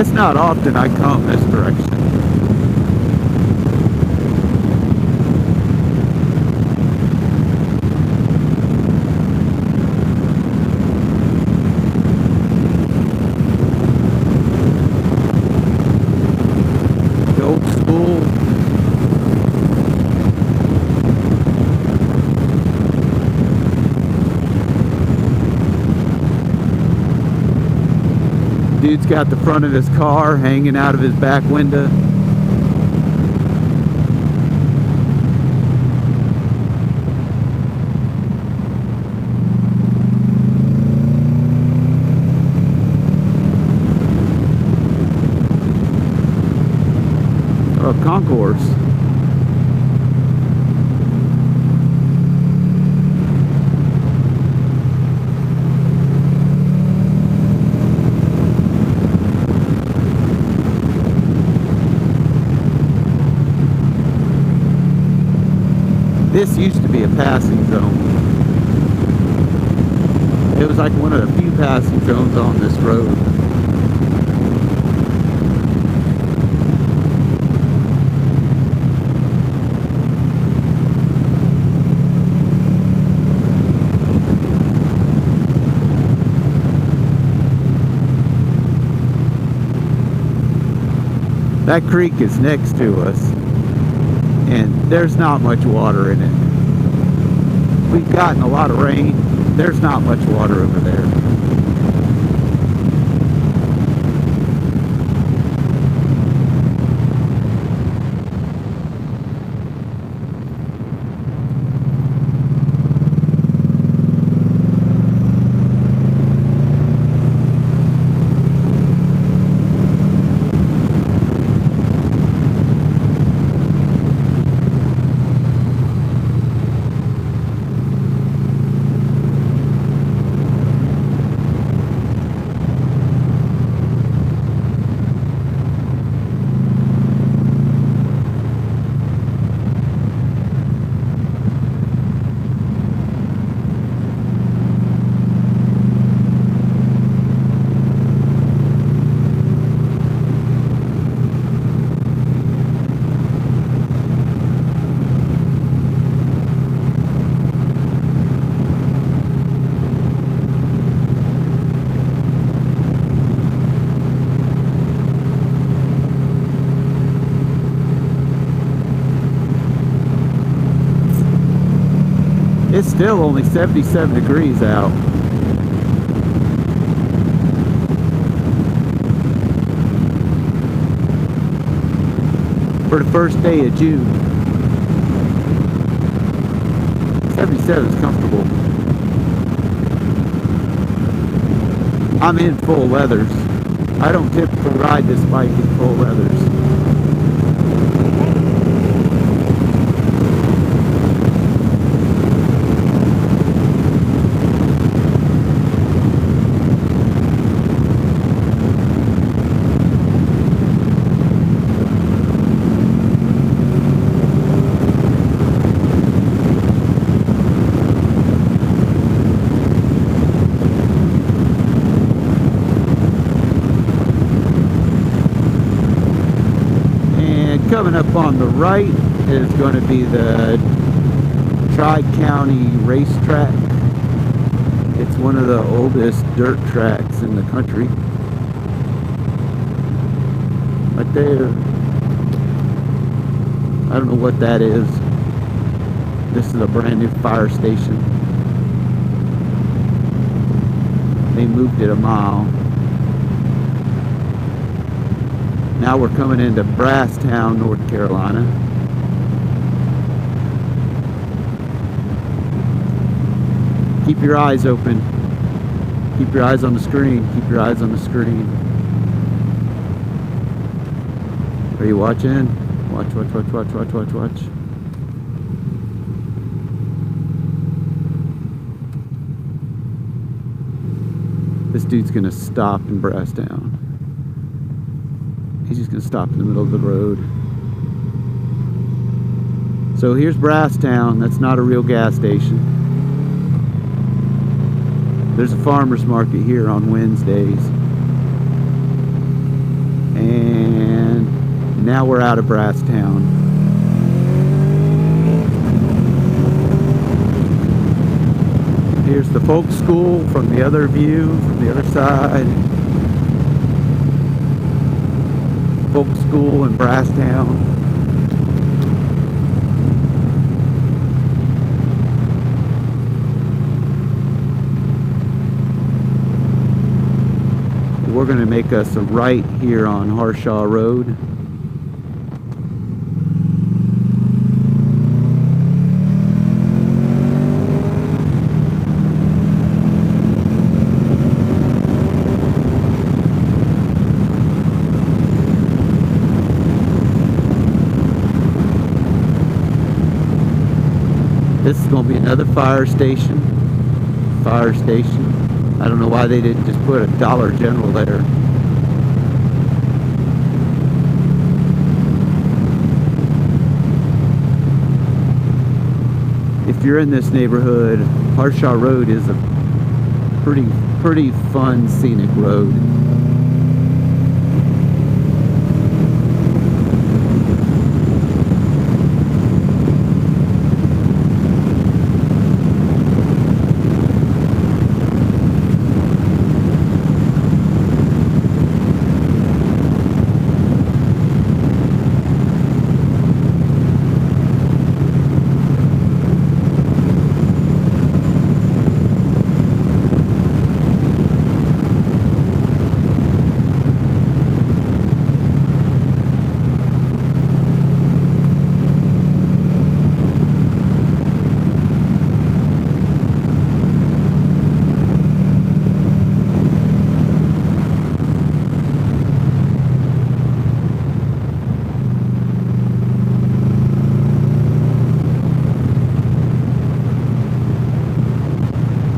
It's not often I come this direction. The old school. Dude's got the front of his car hanging out of his back window. A concourse. This used to be a passing zone. It was like one of the few passing zones on this road. That creek is next to us, and there's not much water in it. We've gotten a lot of rain. There's not much water over there. It's still only 77 degrees out. For the first day of June. 77 is comfortable. I'm in full leathers. I don't typically ride this bike in full leathers. Coming up on the right is going to be the Tri-County Racetrack. It's one of the oldest dirt tracks in the country. Right there. I don't know what that is. This is a brand new fire station. They moved it a mile. Now we're coming into Brasstown, North Carolina. Keep your eyes open. Keep your eyes on the screen. Keep your eyes on the screen. Are you watching? Watch, watch, watch, watch, watch, watch, watch. This dude's gonna stop in Brasstown. He's just going to stop in the middle of the road. So here's Brasstown. That's not a real gas station. There's a farmer's market here on Wednesdays. And now we're out of Brasstown. Here's the folk school from the other view, from the other side. Folk school in Brasstown. We're going to make us a right here on Harshaw Road. This is going to be another fire station. Fire station. I don't know why they didn't just put a Dollar General there. If you're in this neighborhood, Harshaw Road is a pretty fun scenic road.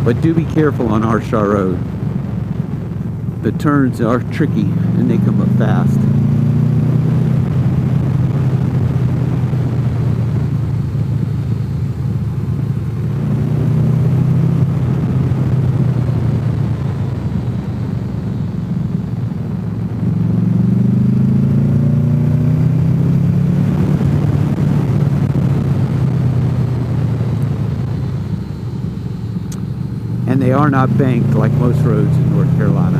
But do be careful on Harshaw Road. The turns are tricky and they come up fast. And they are not banked like most roads in North Carolina.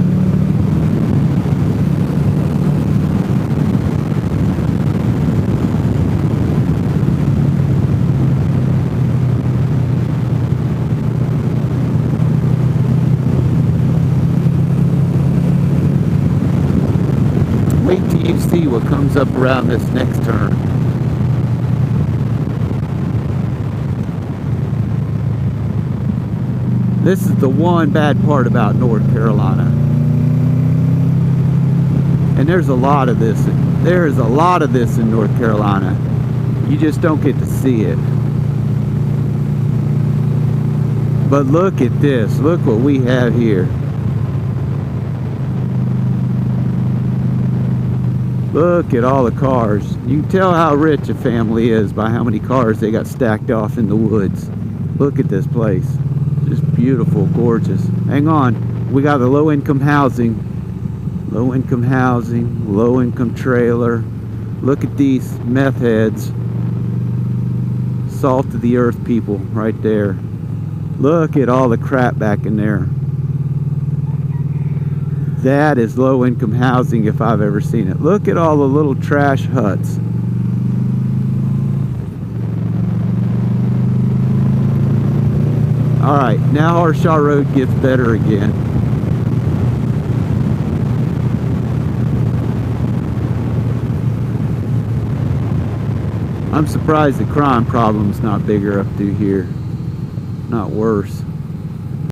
Wait till you see what comes up around this next turn. This is the one bad part about North Carolina. And there's a lot of this. There is a lot of this in North Carolina. You just don't get to see it. But look at this. Look what we have here. Look at all the cars. You can tell how rich a family is by how many cars they got stacked off in the woods. Look at this place. Just beautiful, gorgeous. Hang on, we got the low-income housing, low-income trailer. Look at these meth heads, salt of the earth people right there. Look at all the crap back in there. That is low-income housing if I've ever seen it. Look at all the little trash huts. Alright, now Harshaw Road gets better again. I'm surprised the crime problem's not bigger up through here. Not worse.